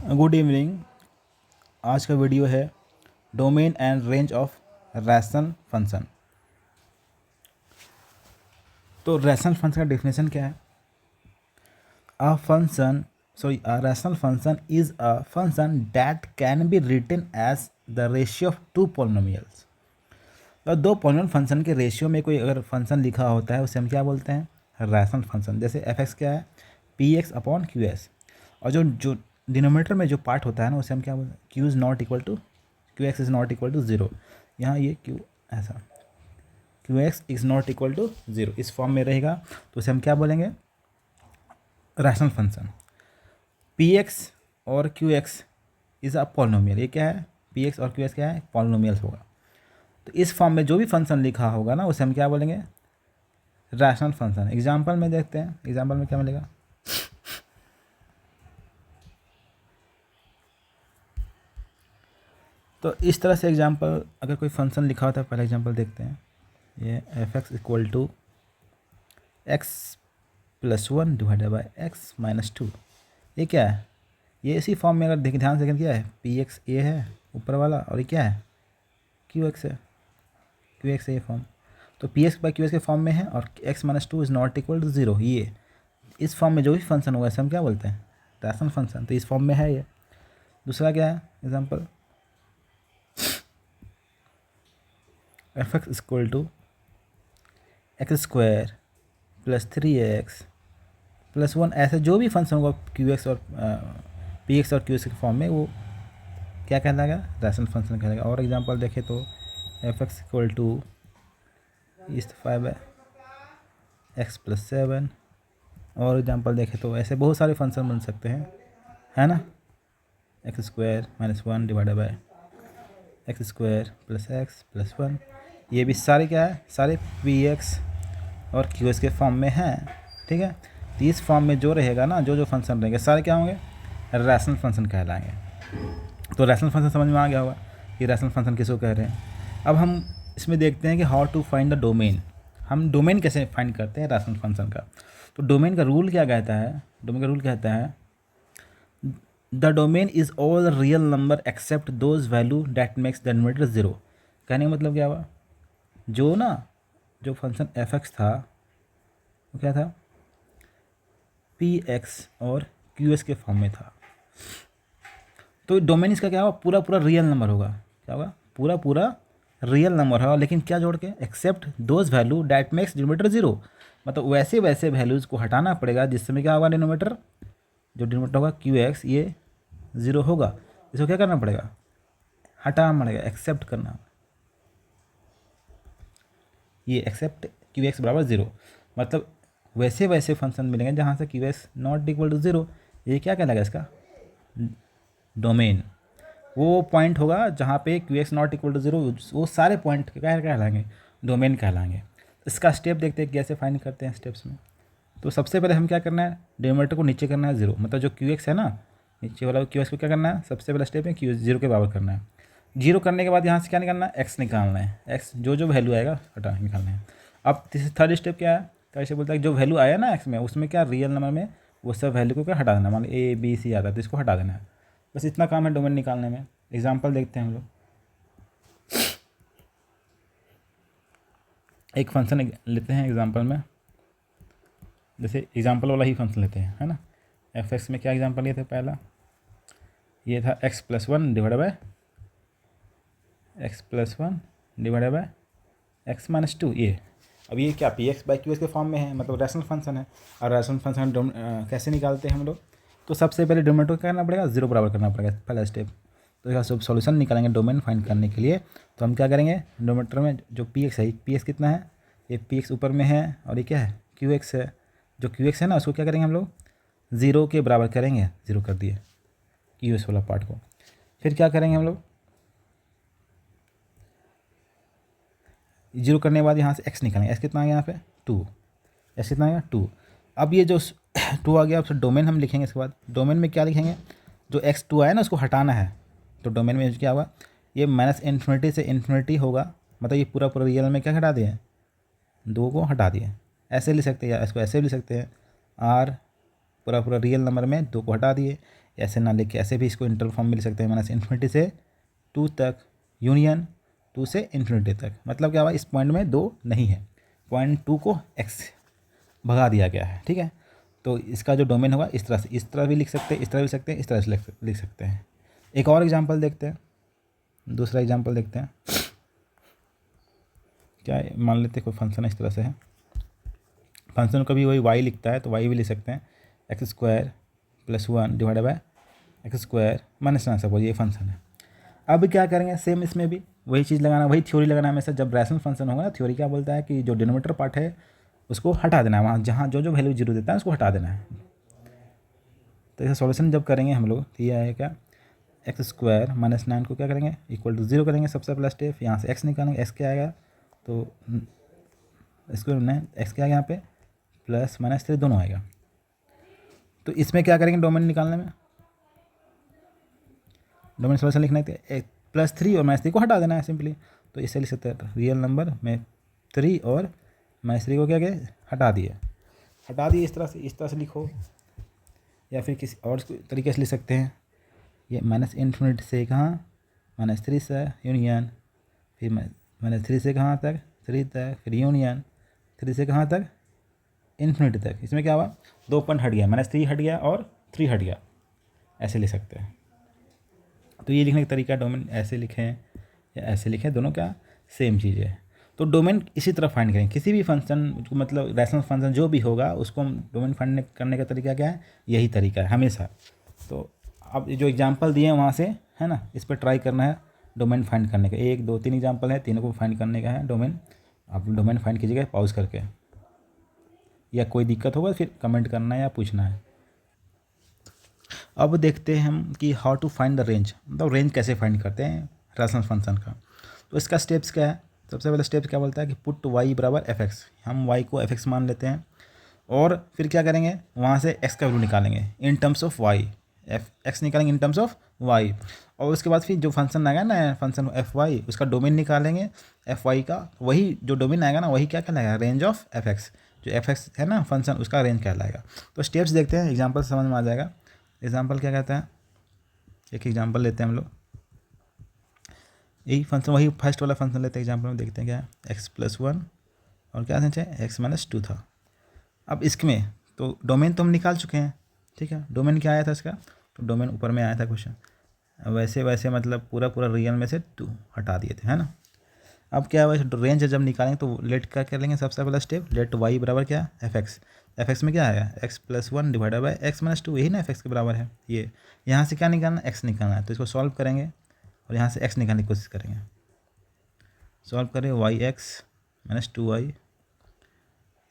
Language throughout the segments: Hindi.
Good evening. आज का वीडियो है domain and range of rational function. तो रैशनल फंक्शन का डेफिनेशन क्या है? A rational function is a function that can be written as the ratio of two polynomials. तो दो पॉलिनोमियल फंक्शन के रेशियो में कोई अगर फंक्शन लिखा होता है उसे हम क्या बोलते हैं? Rational function. जैसे एफ एक्स क्या है? P x upon Q S. और जो जो डिनोमिनेटर में जो पार्ट होता है ना उसे हम क्या बोलते हैं? Q is not equal to Q X is not equal to zero. यहाँ ये क्यू ऐसा Q X is not equal to zero इस फॉर्म में रहेगा तो उसे हम क्या बोलेंगे? Rational function. पी एक्स और Q X is a polynomial. ये क्या है? पी एक्स और क्यू एक्स क्या है? पॉलिनोमियल्स होगा। तो इस फॉर्म में जो भी फंक्शन लिखा होगा ना उसे हम क्या बोलेंगे? Rational function. एग्जाम्पल में देखते हैं, एग्जाम्पल में क्या मिलेगा? तो इस तरह से एग्जाम्पल अगर कोई फंक्शन लिखा होता है, पहला एग्जाम्पल देखते हैं। ये F X equal to X plus one divided by X minus two. ये क्या है? ये इसी फॉर्म में अगर देखें ध्यान से, क्या है? पी एक्स ए है ऊपर वाला और ये क्या है? क्यू एक्स है। क्यू एक्स है ये फॉर्म। तो P X by Q X के फॉर्म में है और X minus two is not equal to zero. ये इस फॉर्म में जो भी फंक्शन होगा इसे हम क्या बोलते हैं? Rational function. तो इस फॉर्म में है ये। दूसरा क्या है example? F X equal to X square plus three X plus one. ऐसे जो भी फंक्शन होगा क्यू एक्स और पी एक्स और क्यू एक्स के फॉर्म में, वो क्या कहलाएगा? रैशनल फंक्शन कहलाएगा। और एग्जांपल देखें तो F X equal to east five X plus seven. और एग्जांपल देखें तो ऐसे बहुत सारे फंक्शन बन सकते हैं, है ना? X square minus one divided by x square plus x plus one. ये भी सारे क्या है? सारे पी एक्स और क्यू एस के फॉर्म में हैं, ठीक है। तो इस फॉर्म में जो रहेगा ना, जो जो फंक्शन रहेंगे सारे क्या होंगे? रैशनल फंक्शन कहलाएंगे। तो रैशनल फंक्शन समझ में आ गया होगा कि रैशनल फंक्शन किसको कह रहे हैं। अब हम इसमें देखते हैं कि how to find the domain. हम डोमेन कैसे फाइंड करते हैं रैशनल फंक्शन का? तो डोमेन का रूल क्या कहता है? डोमेन का रूल कहता है the domain is all real number except those value that makes the denominator zero. कहने का मतलब क्या हुआ? जो फंक्शन एफ एक्स था वो क्या था? पी एक्स और क्यू एस के फॉर्म में था। तो डोमेन इसका क्या होगा? पूरा पूरा रियल नंबर होगा। क्या होगा? पूरा पूरा रियल नंबर होगा, लेकिन क्या जोड़ के? Except those value that makes denominator zero. मतलब वैसे वैसे वैल्यूज़ को हटाना पड़ेगा जिसमें क्या होगा? डिनोमिनेटर, जो डिनोमिनेटर होगा क्यू एक्स, ये ज़ीरो होगा। इसको क्या करना पड़ेगा? हटाना पड़ेगा, एक्सेप्ट करना। ये एक्सेप्ट क्यू एक्स बराबर ज़ीरो, मतलब वैसे वैसे फंक्शन मिलेंगे जहाँ से Q X not equal to zero. ये क्या कहलाएगा? इसका डोमेन। वो पॉइंट होगा जहाँ पे Q X not equal to zero, वो सारे पॉइंट क्या कहलाएंगे? डोमेन कहलाएंगे। इसका स्टेप देखते हैं कैसे फाइंड करते हैं स्टेप्स में। तो सबसे पहले हम क्या करना है? डिनोमिनेटर को नीचे करना है ज़ीरो, मतलब जो क्यू एक्स है ना, नीचे वाला क्यू एक्स को क्या करना है? सबसे पहला स्टेप है क्यू ज़ीरो के बराबर करना है। जीरो करने के बाद यहाँ से क्या निकालना है? एक्स निकालना है। एक्स जो जो वैल्यू आएगा हटा निकालना है। अब थर्ड स्टेप क्या है? थर्ड स्टेप बोलता है जो वैल्यू आया ना एक्स में, उसमें क्या रियल नंबर में वो सब वैल्यू को क्या हटा देना। मान लो ए बी सी आता है तो इसको हटा देना है। बस इतना काम है डोमेन निकालने में। एग्जाम्पल देखते हैं हम लोग। एक फंक्शन लेते हैं एग्जाम्पल में, जैसे एग्जाम्पल वाला ही फंक्शन लेते हैं, है ना। एफ एक्स में क्या एग्जाम्पल लिए थे? पहला ये था x plus one divided by x plus one divided by x minus two. ये अब ये क्या? P X by Q S के फॉर्म में है, मतलब रैशनल फंक्शन है। और रैशनल फंक्शन कैसे निकालते हैं हम लोग? तो सबसे पहले डिनोमिनेटर को क्या करना पड़ेगा? ज़ीरो बराबर करना पड़ेगा, पहला स्टेप। तो इसका सब सॉल्यूशन निकालेंगे डोमेन फाइंड करने के लिए। तो हम क्या करेंगे? डिनोमिनेटर में जो पी एक्स है, पी एक्स कितना है? ये पी एक्स ऊपर में है और ये क्या है? क्यू एक्स है। जो क्यू एक्स है ना उसको क्या करेंगे हम लोग? ज़ीरो के बराबर करेंगे। ज़ीरो कर दिए क्यू एक्स वाला पार्ट को। फिर क्या करेंगे हम लोग? जीरो करने के बाद यहाँ से एक्स निकालेंगे। एक्स कितना आ गया यहाँ पे? टू। एक्स कितना आ गया? टू। अब ये जो टू आ गया, अब डोमेन हम लिखेंगे। इसके बाद डोमेन में क्या लिखेंगे? जो एक्स टू आया ना उसको हटाना है। तो डोमेन में क्या होगा? ये माइनस इन्फिनिटी से इन्फिनिटी होगा, मतलब ये पूरा पूरा रियल में क्या हटा दिए? दो को हटा दिए। ऐसे लिख सकते हैं या इसको ऐसे भी लिख सकते हैं। आर पूरा पूरा रियल नंबर में दो को हटा दिए। ऐसे ना लेके ऐसे भी इसको इंटरवल फॉर्म में ले सकते हैं, माइनस इन्फिनिटी से 2 तक यूनियन 2 से इन्फिनिटी तक। मतलब क्या हुआ, इस पॉइंट में 2 नहीं है, पॉइंट 2 को x भगा दिया गया है, ठीक है। तो इसका जो डोमेन होगा इस तरह भी लिख सकते हैं, इस तरह भी लिख सकते हैं, इस तरह से लिख सकते हैं। एक और एग्जांपल देखते हैं, दूसरा एग्जांपल देखते हैं। क्या मान लेते हैं कोई फंक्शन इस तरह से है, फंक्शन को भी वही y लिखता है तो y भी लिख सकते हैं, x² + 1 divided bye x² minus 9 suppose ये फंक्शन है। अब क्या करेंगे, सेम इसमें भी वही चीज़ लगाना, वही थ्योरी लगाना हमेशा। जब रैशनल फंक्शन होगा ना, थ्योरी क्या बोलता है कि जो डिनोमिनेटर पार्ट है उसको हटा देना है, वहाँ जहाँ जो वैल्यू 0 देता है उसको हटा देना है। तो इसका सॉल्यूशन जब करेंगे हम लोग तो ये आएगा x² - 9 को क्या करेंगे इक्वल टू 0 करेंगे, सबसे पहला स्टेप। यहाँ से x निकालेंगे, x क्या आएगा तो इसको x क्या आएगा यहाँ पे +-3 दोनों आएगा। तो इसमें क्या करेंगे डोमेन निकालने में, डोमेन सॉल्यूशन लिखना है +3 और -3 को हटा देना है सिंपली। तो इससे लिख सकते हैं रियल नंबर में 3 और -3 को क्या किया हटा दिए इस तरह से लिखो, या फिर किसी और तरीके से लिख सकते हैं। ये -∞ से कहाँ -3 से यूनियन, फिर -3 से कहाँ तक 3 तक, फिर यूनियन 3 से कहाँ तक इन्फिनिटी तक। इसमें क्या हुआ 2 पॉइंट हट गया, -3 हट गया और 3 हट गया, ऐसे लिख सकते हैं। तो ये लिखने का तरीका, डोमेन ऐसे लिखें या ऐसे लिखें, दोनों क्या सेम चीज़ है। तो डोमेन इसी तरह फाइंड करें किसी भी फंक्शन, मतलब रैशनल फंक्शन जो भी होगा उसको हम डोमेन फाइंड करने का तरीका क्या है, यही तरीका है हमेशा। तो अब जो एग्जांपल दिए हैं वहाँ से है ना, इस पर ट्राई करना है डोमेन फाइंड करने का। 1 2 3 एग्जांपल है, तीनों को फाइंड करने का है डोमेन। आप डोमेन फाइंड कीजिएगा पॉज करके, या कोई दिक्कत होगा फिर कमेंट करना है या पूछना है। अब देखते हैं हम कि how to find the range, मतलब रेंज कैसे फाइंड करते हैं रैशनल फंक्शन का। तो इसका स्टेप्स क्या है, सबसे पहले स्टेप्स क्या बोलता है कि पुट y = fx, हम y को fx मान लेते हैं और फिर क्या करेंगे वहाँ से x का वैल्यू निकालेंगे in terms of y, x निकालेंगे इन टर्म्स ऑफ y। और उसके बाद फिर जो फंक्शन आएगा ना फंक्शन fy, उसका डोमेन निकालेंगे fy का, वही जो डोमेन आएगा ना वही क्या कहलाएगा रेंज ऑफ fx, जो fx है ना फंक्शन उसका रेंज कहलाएगा। तो स्टेप्स देखते हैं, एग्जाम्पल समझ में आ जाएगा। एग्जाम्पल क्या कहता है, एक एग्जाम्पल लेते हैं हम लोग, यही फंक्शन वही फर्स्ट वाला फंक्शन लेते हैं एग्जाम्पल में, देखते हैं क्या है x + 1 और क्या है x - 2 था। अब इसमें तो डोमेन तो हम निकाल चुके हैं, ठीक है। डोमेन क्या आया था इसका, तो डोमेन ऊपर में आया था क्वेश्चन, वैसे मतलब पूरा रियल में से 2 हटा दिए थे, है ना। अब क्या है रेंज जब निकालेंगे तो लेट क्या कर लेंगे, सबसे पहला स्टेप लेट y = क्या fx में क्या आएगा x + 1 डिवाइडेड बाय x - 2, यही ना fx के बराबर है। ये यहाँ से क्या निकालना x निकालना है, तो इसको सॉल्व करेंगे और यहाँ से x निकालने की कोशिश करेंगे। सॉल्व करें yx - 2y,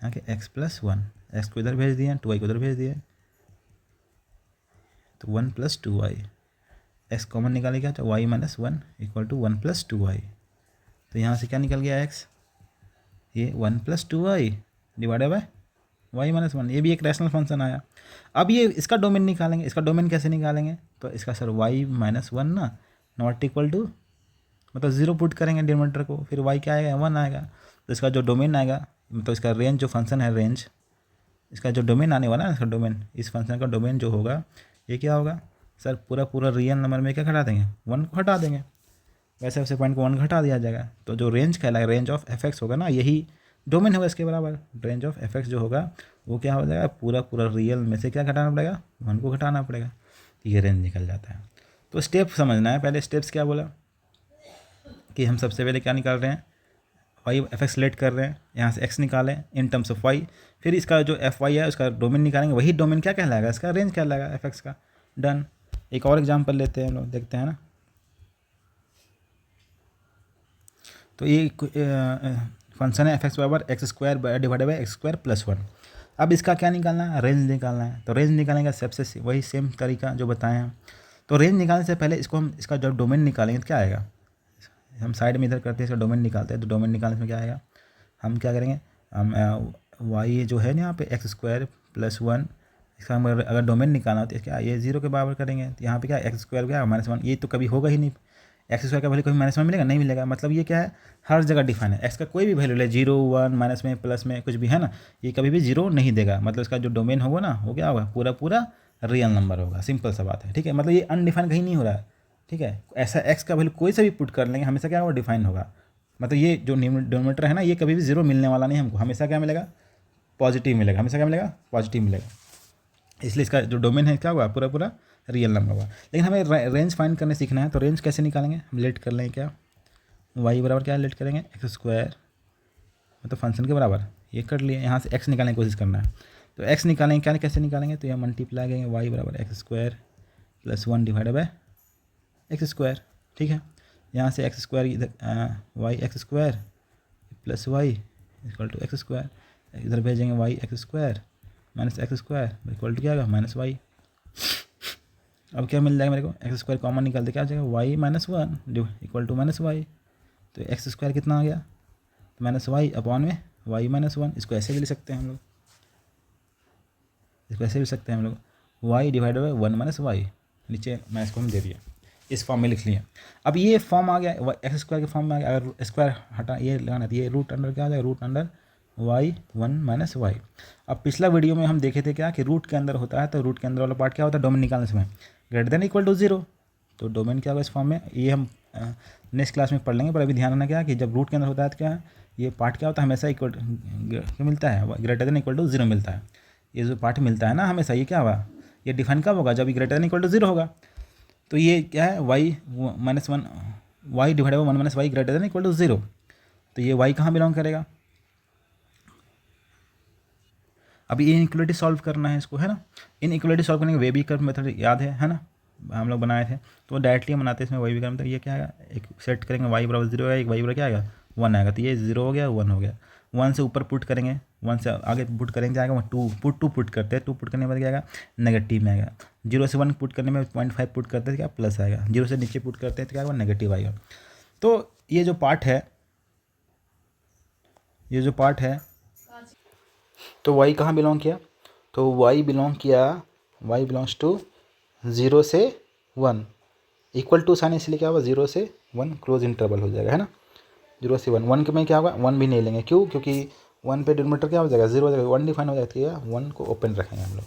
यहाँ के x + 1, x को इधर भेज दिए 2y को इधर भेज दिए, तो 1 + 2y, x कॉमन निकालेगा तो y - 1 = 1 + 2y। तो यहाँ से क्या निकल गया x, ये 1 + 2y डिवाइडेड बाय y - 1, ये भी एक रैशनल फंक्शन आया। अब ये इसका डोमेन निकालेंगे, इसका डोमेन कैसे निकालेंगे, तो इसका सर y - 1 ना नॉट इक्वल टू, मतलब 0 पुट करेंगे डिनोमिनेटर को, फिर y क्या आएगा 1 आएगा। तो इसका जो डोमेन आएगा, मतलब इसका रेंज जो फंक्शन है रेंज, इसका जो डोमेन आने वाला है इसका डोमेन, इस फंक्शन का डोमेन जो होगा ये क्या होगा सर, पूरा रियल नंबर में क्या घटा देंगे 1 को हटा देंगे, वैसे वैसे पॉइंट को 1 घटा दिया जाएगा। तो जो रेंज कहलाएगा रेंज ऑफ fx होगा ना, यही डोमेन होगा इसके बराबर। रेंज ऑफ fx जो होगा वो क्या हो जाएगा, पूरा रियल में से क्या घटाना पड़ेगा 1 को घटाना पड़ेगा, ये रेंज निकल जाता है। तो स्टेप समझना है, पहले स्टेप्स क्या बोला कि हम सबसे पहले क्या निकाल रहे हैं y fx लेट कर रहे हैं, यहाँ से x निकालें इन टर्म्स ऑफ y, फिर इसका जो fy है उसका डोमेन निकालेंगे, वही डोमेन क्या कहलाएगा इसका रेंज कहलाएगा fx का। डन। एक और एग्जांपल लेते हैं हम लोग, देखते हैं ना। तो ये फंक्शन है fx = x² divided by x² + 1। अब इसका क्या निकालना है, रेंज निकालना है। तो रेंज निकालने का सबसे वही सेम तरीका जो बताए हैं। तो रेंज निकालने से पहले इसको हम इसका जब डोमेन निकालेंगे तो क्या आएगा, हम साइड में इधर करते हैं इसका डोमेन निकालते हैं। तो डोमेन निकालने में क्या आएगा, हम क्या करेंगे, हम y जो है ना यहाँ पे x² + 1, इसका हम अगर डोमेन निकालना हो तो क्या ये 0 के बराबर करेंगे। तो यहाँ पे क्या x² क्या -1, ये तो कभी होगा ही नहीं, x² का वैल्यू कभी -1 मिलेगा नहीं मिलेगा। मतलब ये क्या है हर जगह डिफाइन है, x का कोई भी वैल्यू ले 0 1 -, प्लस में कुछ भी है ना, ये कभी भी 0 नहीं देगा। मतलब इसका जो डोमेन होगा ना वो क्या होगा पूरा रियल नंबर होगा। सिंपल सा बात है, ठीक है। मतलब ये अनडिफाइन कहीं नहीं हो रहा है, ठीक है। ऐसा एक्स का वैल्यू कोई सा भी पुट कर लेंगे, हमेशा क्या होगा, डिफाइन होगा। मतलब ये जो डिनोमिनेटर है ना, ये कभी भी जीरो मिलने वाला नहीं हमको, हमेशा क्या मिलेगा, पॉजिटिव मिलेगा, हमेशा क्या मिलेगा, पॉजिटिव मिलेगा। इसलिए इसका जो डोमेन है क्या होगा, पूरा पूरा रियल नंबर होगा। लेकिन हमें रेंज फाइंड करने सीखना है, तो रेंज कैसे निकालेंगे, हम लेट कर लेंगे क्या, वाई बराबर क्या लेट करेंगे, एक्स स्क्वायर, मतलब फंक्शन के बराबर ये कर लिए। यहाँ से एक्स निकालने की कोशिश करना है, तो एक्स निकालेंगे क्या, कैसे निकालेंगे, तो यहाँ मल्टीप्लाई करेंगे वाई बराबर X square plus 1 divided by X square, ठीक है। यहाँ से एक्स स्क्वायर इधर Y X square plus Y equal to X square, इधर भेजेंगे Y X square minus X square equal to क्या आएगा, माइनस वाई। अब क्या मिल जाएगा मेरे को, एक्स स्क्वायर कॉमन निकालते क्या आ जाएगा, Y minus 1 equal to minus Y. तो एक्स स्क्वायर कितना आ गया, माइनस वाई अपॉन में वाई माइनस 1। इसको ऐसे भी लिख सकते हैं हम लोग, इसको ऐसे भी लिख सकते हैं हम लोग, Y divided by 1 minus Y. नीचे मैं इसको हम दे दिया, इस फॉर्म में लिख लिया। अब ये फॉर्म आ गया, एक्स स्क्वायर के फॉर्म में आ गया। अगर स्क्वायर हटा ये लगाना है तो ये रूट अंडर क्या आ जाएगा, root under Y 1 minus Y. अब पिछला वीडियो में हम देखे थे क्या कि रूट के अंदर होता है, तो रूट के अंदर वाला पार्ट क्या होता है, डोमेन निकालने समय ग्रेटर देन इक्वल टू 0। तो डोमेन क्या होगा इस फॉर्म में, ये हम नेक्स्ट क्लास में पढ़ लेंगे। पर अभी ध्यान रखना क्या कि जब रूट के अंदर होता है तो क्या है, ये पार्ट क्या होता है, हमेशा इक्वल मिलता है, ग्रेटर देन इक्वल टू 0 मिलता है। ये जो पार्ट मिलता है ना हमेशा, ये क्या होगा, ये डिफाइन कब होगा, जब ये ग्रेटर देन इक्वल टू 0 होगा। तो ये क्या है, Y minus 1 Y divide by 1 minus Y greater than equal to 0। तो ये वाई कहाँ बिलोंग करेगा। अभी ये इनइक्वलिटी सॉल्व करना है इसको, है ना। इनइक्वलिटी सॉल्व करने के वेबी कर्व मेथड याद है ना, हम लोग बनाए थे। तो डायरेक्टली हम बनाते हैं इसमें वेबी कर्व मेथड। ये क्या आएगा, एक सेट करेंगे वाई बराबर 0 आएगा, एक वाई बराबर क्या आएगा 1 आएगा। तो ये 0 हो गया, 1 हो गया। 1 से ऊपर पुट करेंगे, 1 से आगे पुट करेंगे क्या आएगा, 2 पुट करते हैं। 2 पुट करने के बाद क्या आएगा, नेगेटिव में आएगा। 0 से 1 पुट करने में 0.5 पुट करते हैं क्या, प्लस आएगा। 0 से नीचे पुट करते हैं तो क्या आएगा, नेगेटिव आएगा। तो ये जो पार्ट है, ये जो पार्ट है, तो वाई कहाँ बिलोंग किया, तो वाई बिलोंग किया, वाई बिलोंग्स टू 0 से 1 इक्वल टू साइन, इसलिए क्या होगा 0 से 1 क्लोज इंटरवल हो जाएगा, है ना। 0 से 1, 1 के में क्या होगा, 1 भी नहीं लेंगे, क्यों, क्योंकि 1 पे डिनोमिनेटर क्या हो जाएगा, 0 हो जाएगा, 1 डिफाइन हो जाती है, 1 को ओपन रखेंगे हम लोग।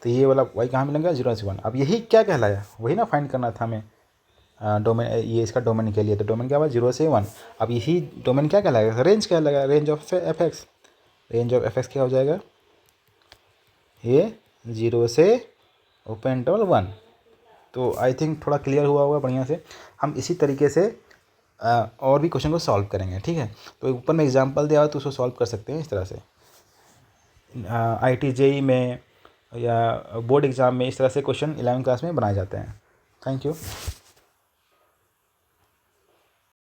तो ये वाला वाई कहाँ मिलेंगे, 0 से 1। अब यही क्या कहलाया, वही ना फाइंड करना था हमें डोमेन, ये इसका डोमेन के लिए। तो डोमेन क्या हुआ, 0 से 1। अब यही डोमेन क्या कहलाएगा, रेंज क्या लगेगा, range of F x. Range of F x क्या हो जाएगा, ये 0 से ओपन इंटरवल 1। तो आई थिंक थोड़ा क्लियर हुआ होगा बढ़िया से। हम इसी तरीके से और भी क्वेश्चन को सॉल्व करेंगे, ठीक है। तो ऊपर में एग्जांपल दिया हुआ तो उसको सॉल्व कर सकते हैं इस तरह से। IIT JEE में या बोर्ड एग्ज़ाम में इस तरह से क्वेश्चन 11वीं क्लास में बनाए जाते हैं। Thank you.